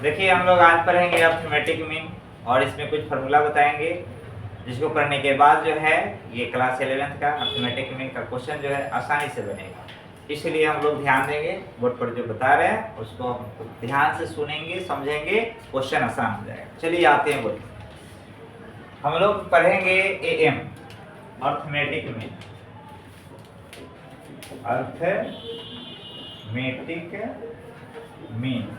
देखिए हम लोग आज पढ़ेंगे अर्थमेटिक मीन और इसमें कुछ फार्मूला बताएंगे, जिसको पढ़ने के बाद जो है ये क्लास 11th का अर्थमेटिक मीन का क्वेश्चन जो है आसानी से बनेगा। इसलिए हम लोग ध्यान देंगे, बोर्ड पर जो बता रहे हैं उसको हम ध्यान से सुनेंगे, समझेंगे, क्वेश्चन आसान हो जाएगा। चलिए आते हैं बोर्ड। हम लोग पढ़ेंगे AM arithmetic mean. Arithmetic mean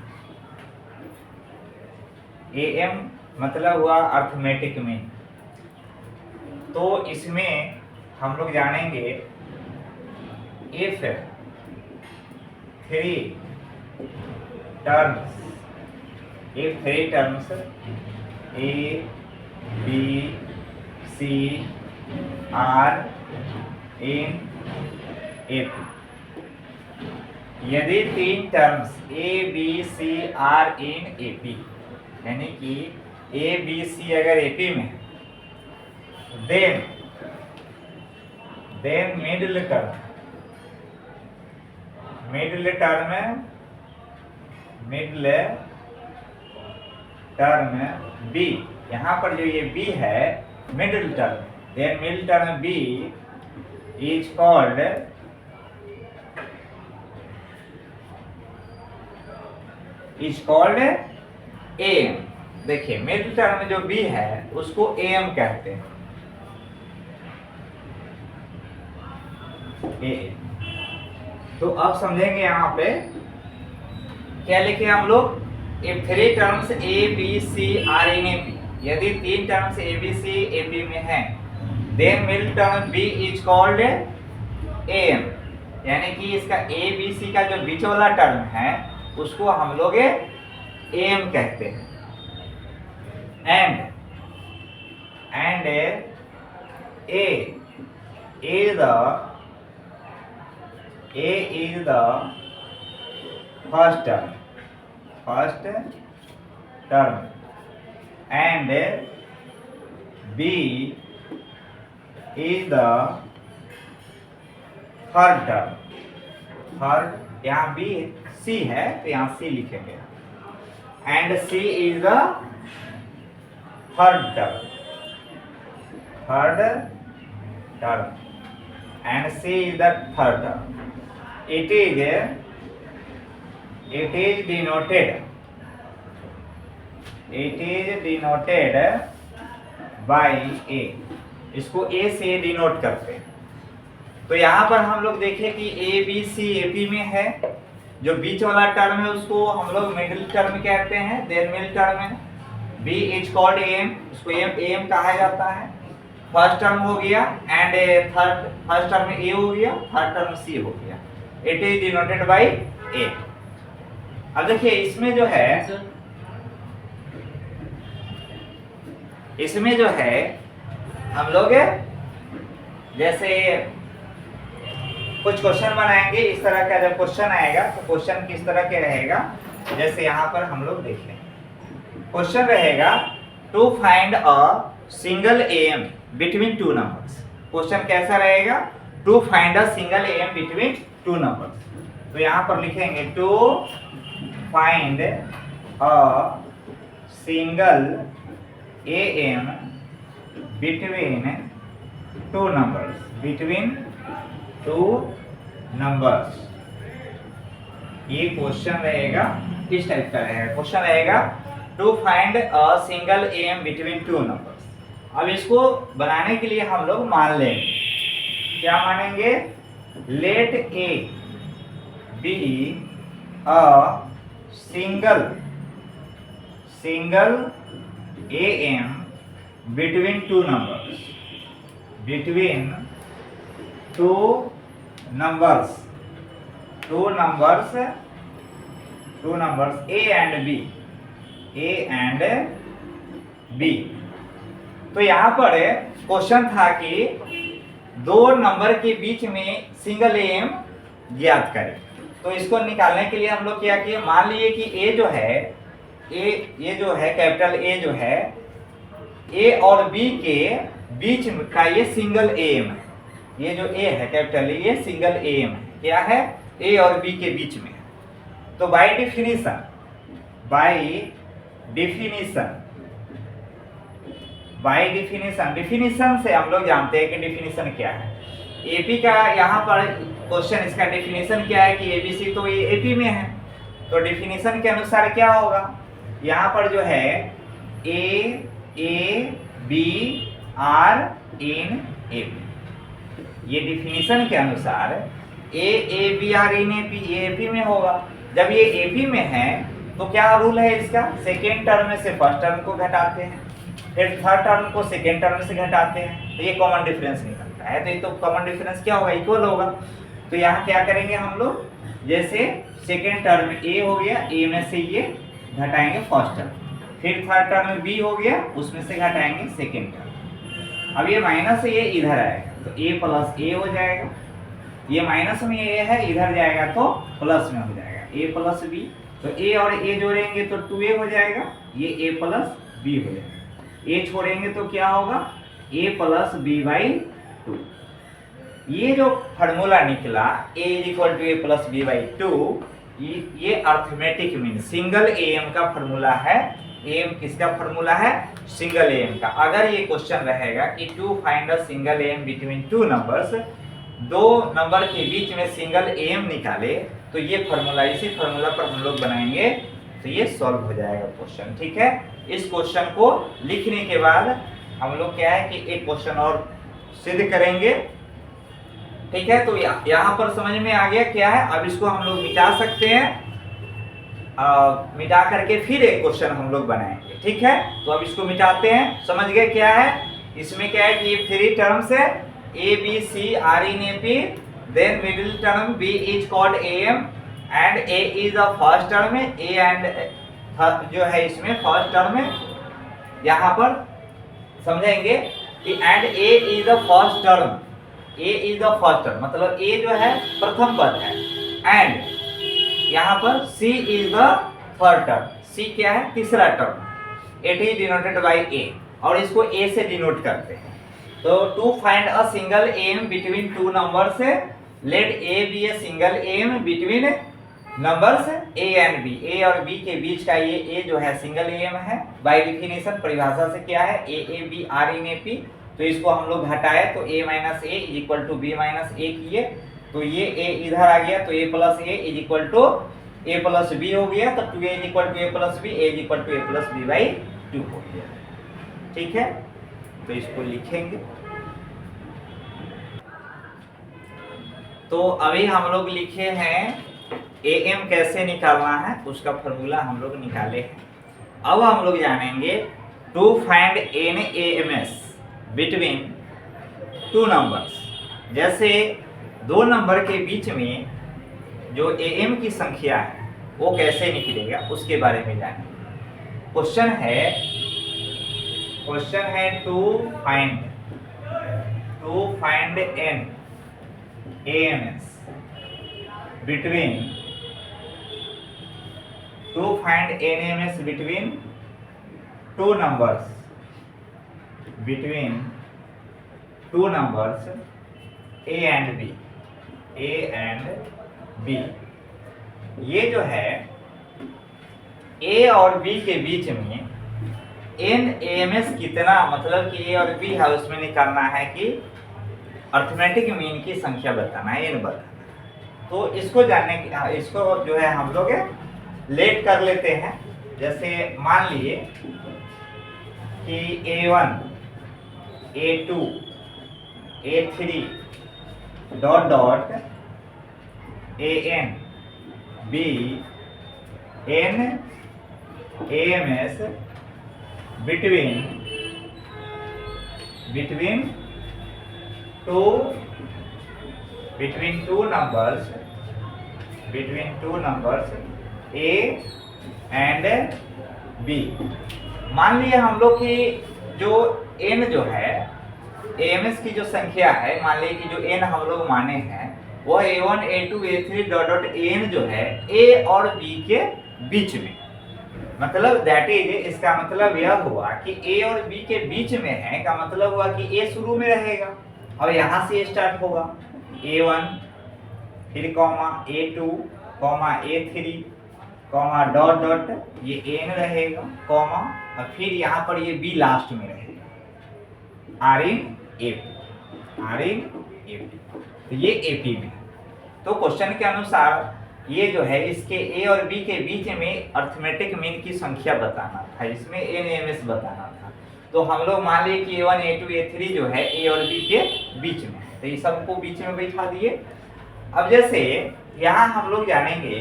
AM मतलब हुआ अर्थमेटिक मीन। तो इसमें हम लोग जानेंगे if 3 terms A B C are in AP, यदि 3 terms A B C are in AP, यानी कि ए बी सी अगर एपी में है, देन मिडिल टर्म बी, यहाँ पर जो ये बी है middle term, then middle term B is called M. देखिए मिडिल टर्म में जो बी है उसको एम कहते हैं। तो अब समझेंगे यहाँ पे क्या लिखे हम लोग, if 3 terms A B C are in AP, यदि 3 terms A B C AP में है, then middle term B is called M, यानी कि इसका ए बी सी का जो बीच वाला टर्म है उसको हम लोग एम कहते हैं। And A is the first term and B is the third term. यहाँ बी सी है तो यहाँ सी लिखेंगे, and C is the third term and C is the third term. It is denoted by A, इसको A से denote करते हैं। तो यहाँ पर हम लोग देखें कि ए बी सी एपी में है, जो बीच वाला टर्म है उसको हम लोग मिडिल टर्म कहते हैं, देन मिडिल टर्म है बी इज कॉल्ड एम, उसको एम कहा जाता है। फर्स्ट टर्म हो गया एंड फर्स्ट टर्म में ए हो गया, थर्ड टर्म सी हो गया। इट इज डिनोटेड बाई ए। अब देखिए इसमें जो है हम लोग जैसे कुछ क्वेश्चन बनाएंगे, इस तरह का जब क्वेश्चन आएगा तो क्वेश्चन किस तरह के रहेगा, जैसे यहाँ पर हम लोग देखें क्वेश्चन रहेगा to find a single M between 2 numbers. Question कैसा रहेगा, to find a single M between 2 numbers. तो यहाँ पर लिखेंगे to find a single M between 2 numbers. ये क्वेश्चन रहेगा, किस टाइप का रहेगा, क्वेश्चन रहेगा to find a single M between 2 numbers. अब इसको बनाने के लिए हम लोग मान लेंगे, क्या मानेंगे, let A B a single A M between 2 numbers A and B. तो यहाँ पर क्वेश्चन था कि 2 नंबर के बीच में सिंगल एम ज्ञात करें। तो इसको निकालने के लिए हम लोग क्या किए, मान लिए कि ए जो है कैपिटल ए जो है ए और बी के बीच का ये सिंगल एम है। ये जो ए है कैपिटल ए, ये सिंगल एम है, क्या है, ए और बी के बीच में। तो by by definition. By definition, definition से हम लोग जानते हैं कि डिफिनीशन क्या है। एपी का यहाँ पर क्वेश्चन, इसका डिफिनीशन क्या है कि एबीसी तो ये एपी में है, तो डिफिनीशन के अनुसार क्या होगा, यहाँ पर जो है ए बी आर इन एपी, ये डिफिनीशन के अनुसार A B are in AP, ये एपी में होगा। जब ये एपी में है तो क्या रूल है इसका, सेकेंड टर्म में से फर्स्ट टर्म को घटाते हैं, फिर थर्ड टर्म को सेकेंड टर्म से घटाते हैं, तो ये कॉमन डिफरेंस निकलता है। तो ये तो कॉमन डिफरेंस क्या होगा, इक्वल होगा। तो यहाँ क्या करेंगे हम लोग, जैसे सेकेंड टर्म ए हो गया, ए में से ये घटाएंगे फर्स्ट टर्म, फिर थर्ड टर्म बी हो गया, उसमें से घटाएंगे सेकेंड टर्म। अब ये माइनस ये इधर आएगा तो ए प्लस ए हो जाएगा, ये माइनस में ए है, इधर जाएगा तो प्लस में हो जाएगा ए प्लस बी, तो ए और ए जोड़ेंगे तो 2a हो जाएगा, ये ए प्लस बी हो जाएगा। ए छोड़ेंगे तो क्या होगा, ए प्लस बी बाई 2। ये जो फार्मूला निकला a equal to A plus B by 2, ये अर्थमेटिक मीन सिंगल एम का फार्मूला है। एम किसका फार्मूला है, सिंगल एम का। अगर ये क्वेश्चन रहेगा कि to find a single M between two numbers, दो नंबर के बीच में सिंगल एम निकाले, तो ये फार्मूला, इसी फार्मूला पर हम लोग बनाएंगे तो ये सॉल्व हो जाएगा क्वेश्चन। ठीक है, इस क्वेश्चन को लिखने के बाद हम लोग क्या है कि एक क्वेश्चन और सिद्ध करेंगे। ठीक है, तो यहाँ पर समझ में आ गया क्या है। अब इसको हम लोग मिटा सकते हैं, मिटा करके फिर एक क्वेश्चन हम लोग बनाएंगे। ठीक है, तो अब इसको मिटाते हैं। समझ गए क्या है, इसमें क्या है कि ये थ्री टर्म्स है, A B C are in A P, then middle term b is called am and a is the first term है, a एंड जो है इसमें फर्स्ट टर्म है। यहाँ पर समझेंगे कि and a is the first term, a is the first term मतलब a जो है प्रथम पद है, एंड यहाँ पर c is the third term, c क्या है तीसरा term, it is denoted by a और इसको a से डिनोट करते हैं। तो to find a single M between two numbers, let A B a single M between numbers A and B, A और बी के बीच का ये ए जो है सिंगल एम है। बाय डिफिनेशन परिभाषा से क्या है, ए B are in A P, तो इसको हम लोग हटाए तो a minus A is equal to B minus A किए, तो ये a इधर आ गया तो a plus a is equal to a plus b हो गया, तो 2a is equal to a plus b, a is equal to a plus B by 2 हो गया। ठीक है, तो इसको लिखेंगे। तो अभी हम लोग लिखे हैं am कैसे निकालना है, उसका फॉर्मूला हम लोग निकाले हैं। अब हम लोग जानेंगे to find NAMS between two numbers. जैसे दो नंबर के बीच में जो am की संख्या है वो कैसे निकलेगा उसके बारे में जानेंगे। क्वेश्चन है to find NAMS between two numbers A and B। ये जो है A और B के बीच में NAMS कितना, मतलब कि A और B है उसमें निकालना है कि अर्थमेटिक मीन की संख्या बताना है, n बताना। तो इसको जानने की, इसको जो है हम लोग लेट कर लेते हैं। जैसे मान लिए कि A1 A2 A3 dot dot AN B N AMS between two numbers A and B। मान लिए हम लोग कि जो n जो है AMS की जो संख्या है, मान लिए कि जो n हम लोग माने हैं वो A1 A2 A3 dot dot AN जो है A और B के बीच में, मतलब दैट इज, इसका मतलब यह हुआ कि A और B के बीच में है का मतलब हुआ कि A शुरू में रहेगा और यहाँ से स्टार्ट होगा A1 फिर comma A2 comma A3 comma dot dot ये एन रहेगा कॉमा और फिर यहाँ पर ये बी लास्ट में रहेगा आर इन एपी तो ये एपी में। तो क्वेश्चन के अनुसार ये जो है इसके ए और बी के बीच में अर्थमेटिक मीन की संख्या बताना था, इसमें एन एम एस बताना था। तो हम लोग मान लिए कि A1 A2 A3 जो है ए और बी के बीच में, तो ये सबको बीच में बैठा दिए। अब जैसे यहाँ हम लोग जानेंगे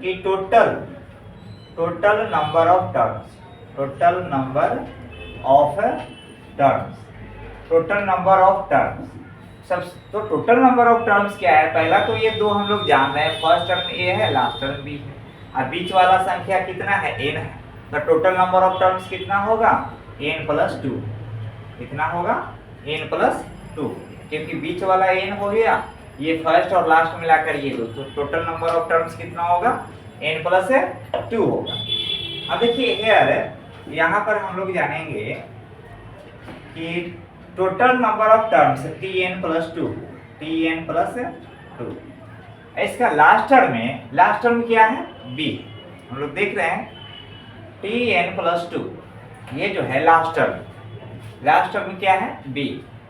कि total number of terms, total number of terms सब। तो टोटल नंबर ऑफ टर्म्स क्या है? पहला तो ये दो हम लोग जान रहे हैं, फर्स्ट टर्म ए है, लास्ट टर्म बी है, और बीच वाला संख्या कितना है? एन है। तो टोटल नंबर ऑफ टर्म्स कितना होगा? N plus 2। कितना होगा? एन प्लस 2, क्योंकि बीच वाला एन हो गया, ये फर्स्ट और लास्ट मिलाकर ये दो, तो टोटल नंबर ऑफ टर्म्स कितना होगा? एन प्लस 2 होगा। अब देखिए हियर यहाँ पर हम लोग जानेंगे कि total number of terms Tn plus 2। इसका लास्ट टर्म क्या है? b। हम लोग देख रहे हैं Tn प्लस 2, ये जो है लास्ट टर्म क्या है? b।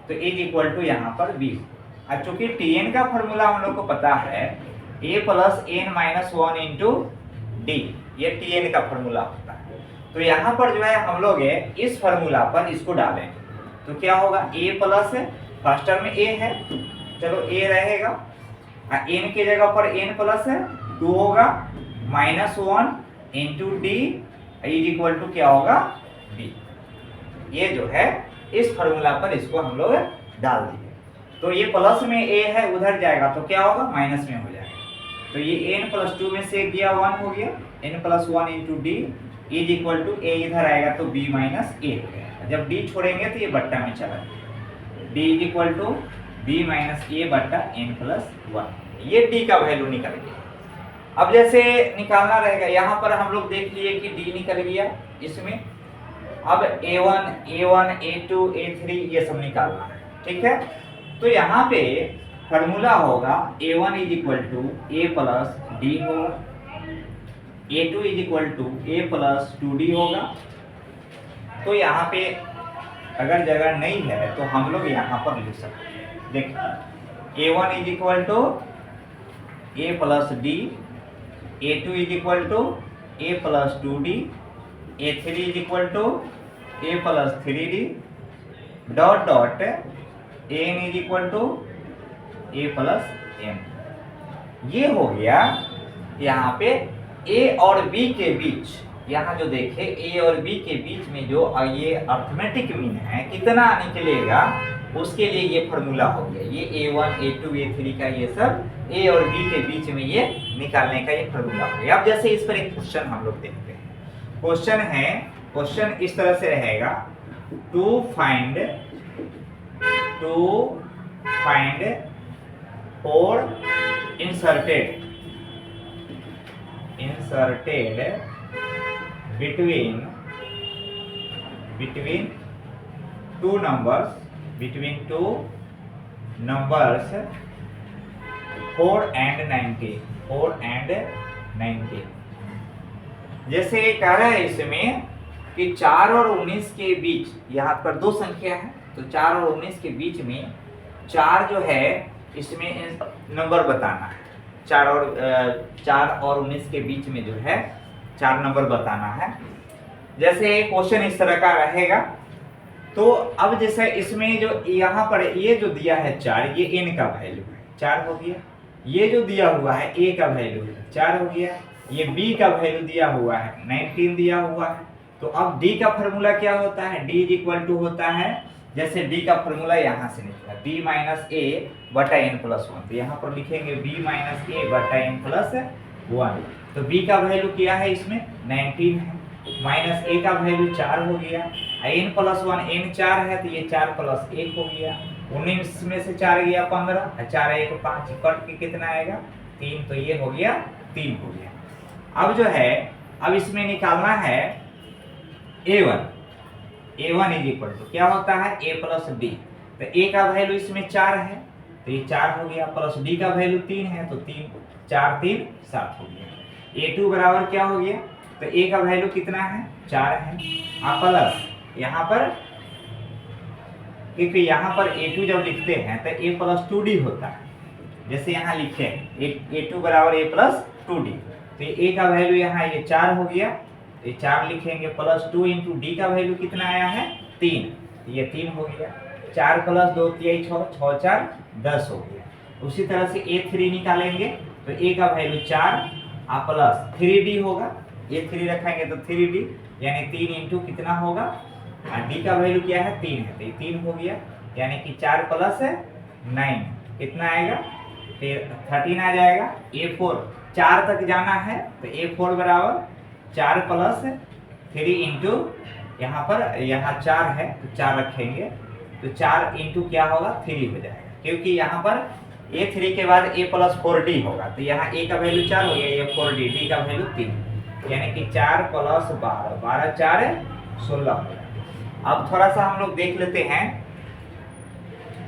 तो इज इक्वल टू यहाँ पर b। और चूंकि Tn का फॉर्मूला हम लोग को पता है a plus n minus 1 into D, ये Tn का फॉर्मूला होता है। तो यहाँ पर जो है हम लोग इस फॉर्मूला पर इसको डालें तो क्या होगा? a प्लस फर्स्ट टर्म में a है, चलो a रहेगा, n की जगह पर n प्लस 2 होगा, minus 1 into d is equal to क्या होगा? b। ये जो है इस फॉर्मूला पर इसको हम लोग डाल दिए। तो ये प्लस में a है, उधर जाएगा तो क्या होगा? माइनस में हो जाएगा। तो ये n प्लस 2 में से गया 1 हो गया, n plus 1 into d is equal to a, इधर आएगा तो b माइनस a हो गया। जब d छोड़ेंगे तो ये बट्टा में चला जाएगा, d is equal to b minus a बट्टा n प्लस 1। ये d का वैल्यू निकल गया। अब जैसे निकालना रहेगा, यहाँ पर हम लोग देख लिए कि d निकल गया इसमें। अब a1 a2 a3 ये सब निकालना है, ठीक है। तो यहाँ पे फॉर्मूला होगा a1 is equal to a plus d होगा, a2 is equal to a plus 2d होगा। तो यहाँ पे अगर जगह नहीं है तो हम लोग यहाँ पर लिख सकते हैं। देखिए a1 is equal to a plus d, a2 is equal to a plus 2d, a3 is equal to a plus 3d, dot dot an is equal to a plus m। ये हो गया यहाँ पे a और b के बीच। यहाँ जो देखे a और b के बीच में जो ये अर्थमेटिक मीन है कितना निकलेगा, उसके लिए ये फॉर्मूला हो गया। ये a1 a2 a3 का ये सब a और b के बीच में ये निकालने का ये फॉर्मूला हो गया। अब जैसे इस पर एक क्वेश्चन हम लोग देखते हैं। क्वेश्चन इस तरह से रहेगा, टू फाइंड और inserted between two numbers 4 and 19। जैसे कह रहा है इसमें कि 4 और 19 के बीच, यहाँ पर दो संख्या है तो 4 और 19 के बीच में 4 जो है इसमें नंबर बताना है। 4 और 19 के बीच में जो है 4 नंबर बताना है। जैसे क्वेश्चन इस तरह का रहेगा। तो अब जैसे इसमें जो यहाँ पर ये जो दिया है 4, ये n का वैल्यू है 4 हो गया। ये जो दिया हुआ है a का वैल्यू है 4 हो गया। ये b का वैल्यू दिया हुआ है 19 दिया हुआ है। तो अब d का फॉर्मूला क्या होता है? d इज इक्वल टू होता है, जैसे d का फॉर्मूला यहाँ से निकला b माइनस a बटा n प्लस 1। तो यहाँ पर लिखेंगे b माइनस a बटा n प्लस 1। तो b का वैल्यू क्या है इसमें? 19 है, माइनस a का वैल्यू 4 हो गया, n प्लस 1 n 4 है तो ये 4 प्लस 1 हो गया। 19 में से 4 गया 15, 4 1 5 कट के कितना आएगा? 3। तो ये हो गया 3 हो गया। अब जो है अब इसमें निकालना है a1 इज इक्वल टू क्या होता है? a plus D. तो a का वैल्यू इसमें 4 है तो ये 4 हो गया, प्लस d का वैल्यू 3 है तो 3 4 3 7 हो गया। A2 बराबर क्या हो गया, तो A का वैल्यू कितना है 4 है, आप प्लस यहाँ पर, क्योंकि यहाँ पर A2 जब लिखते हैं तो A प्लस 2D होता है, जैसे यहाँ लिखे A2 बराबर A प्लस 2D, तो A का वैल्यू यहाँ ये 4 हो गया, तो ये 4 लिखेंगे, प्लस 2 इंटू D का वैल्यू कितना आया है 3, तो ये 3 हो गया, 4 प्लस 2 3 6, 6 4 10 हो गया। उसी तरह से A3 निकालेंगे, तो A का वैल्यू 4 प्लस 3D होगा, A3 रखेंगे तो 3D, यानी 3 इंटू कितना होगा, D का वैल्यू क्या है 3 है, तो ये 3 हो गया, यानी कि 4 प्लस 9 कितना आएगा, 13 आ जाएगा। A4 4 तक जाना है, तो A4 बराबर 4 प्लस 3 इंटू यहाँ पर, यहाँ 4 है तो 4 रखेंगे, तो 4 इंटू क्या होगा 3 हो जाएगा, क्योंकि यहाँ पर A3 के बाद A प्लस 4D होगा, तो यहाँ A का वैल्यू 4 हो गया, ये 4D, D का वैल्यू 3, यानी कि 4 प्लस 12, 12 4 16 हो जाएगा। अब थोड़ा सा हम लोग देख लेते हैं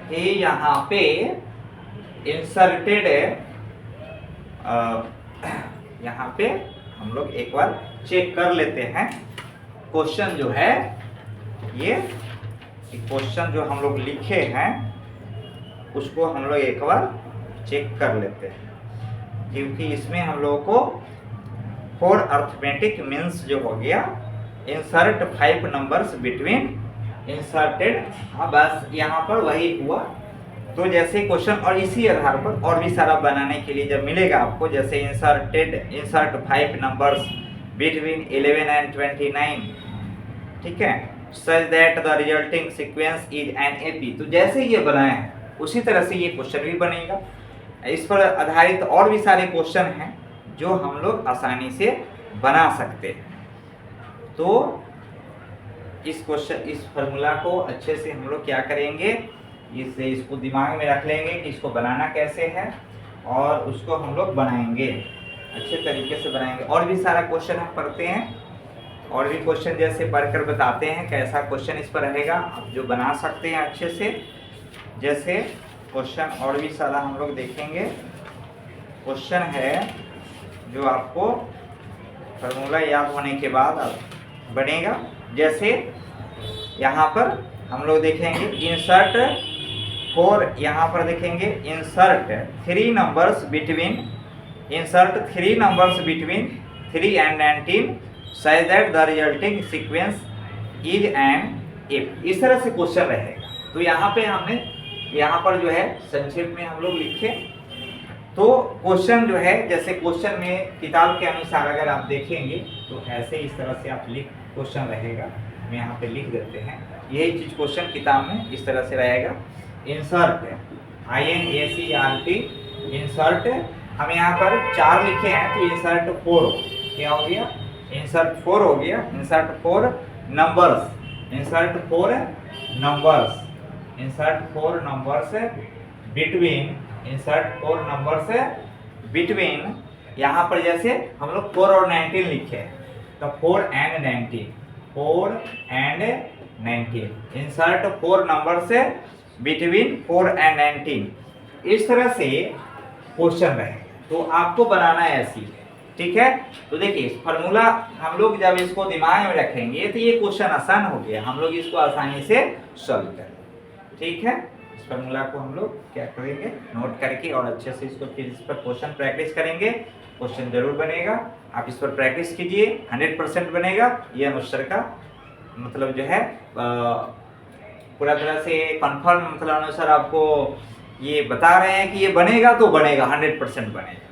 कि यहाँ पे इंसर्टेड, यहाँ पे हम लोग एक बार चेक कर लेते हैं क्वेश्चन जो है, ये क्वेश्चन जो हम लोग लिखे हैं उसको हम लोग एक बार चेक कर लेते हैं, क्योंकि इसमें हम लोगों को फॉर अर्थमेटिक मीन्स जो हो गया, इंसर्ट 5 नंबर्स बिटवीन इंसर्टेड, हाँ बस यहाँ पर वही हुआ। तो जैसे क्वेश्चन और इसी आधार पर और भी सारा बनाने के लिए जब मिलेगा आपको, जैसे इंसर्ट 5 नंबर्स बिटवीन 11 एंड 29, ठीक है, such that the resulting sequence is an AP, तो जैसे ये बनाए हैं उसी तरह से ये क्वेश्चन भी बनेगा। इस पर आधारित और भी सारे क्वेश्चन हैं जो हम लोग आसानी से बना सकते हैं। तो इस फार्मूला को अच्छे से हम लोग क्या करेंगे, इसको दिमाग में रख लेंगे कि इसको बनाना कैसे है, और उसको हम लोग बनाएंगे, अच्छे तरीके से बनाएंगे। और भी सारा क्वेश्चन हम पढ़ते हैं, और भी क्वेश्चन जैसे पढ़कर बताते हैं कैसा क्वेश्चन इस पर रहेगा, आप जो बना सकते हैं अच्छे से। जैसे क्वेश्चन और भी सारा हम लोग देखेंगे, क्वेश्चन है जो आपको फार्मूला याद होने के बाद बनेगा। जैसे यहाँ पर हम लोग देखेंगे इंसर्ट 4, यहाँ पर देखेंगे insert 3 numbers between 3 and 19 such that the resulting sequence is an if, इस तरह से क्वेश्चन रहेगा। तो यहाँ पे हमने यहाँ पर जो है संक्षेप में हम लोग लिखे, तो क्वेश्चन जो है जैसे क्वेश्चन में किताब के अनुसार अगर आप देखेंगे तो ऐसे इस तरह से आप क्वेश्चन रहेगा, हम यहाँ पे लिख देते हैं, यही चीज क्वेश्चन किताब में इस तरह से रहेगा। इंसर्ट INSERT, इंसर्ट हम यहाँ पर 4 लिखे हैं, तो इंसर्ट 4 क्या हो गया, इंसर्ट 4 हो गया, insert 4 numbers, insert 4 numbers, insert 4 numbers between, insert 4 numbers between, यहाँ पर जैसे हम लोग 4 और 19 लिखे हैं, तो 4 and 19, 4 and 19, इंसर्ट 4 नंबर से बिटवीन 4 and 19, इस तरह से क्वेश्चन रहे। तो आपको बनाना है ऐसी, ठीक है। तो देखिए फार्मूला हम लोग जब इसको दिमाग में रखेंगे तो ये क्वेश्चन आसान हो गया, हम लोग इसको आसानी से सॉल्व करेंगे, ठीक है। इस फार्मूला को हम लोग क्या करेंगे, नोट करके और अच्छे से इसको फिर इस पर क्वेश्चन प्रैक्टिस करेंगे, क्वेश्चन जरूर बनेगा। आप इस पर प्रैक्टिस कीजिए, 100% बनेगा। ये अनुसार का मतलब जो है पूरा तरह से कंफर्म मतलब अनुसार आपको ये बता रहे हैं कि ये बनेगा, तो बनेगा, 100% बनेगा।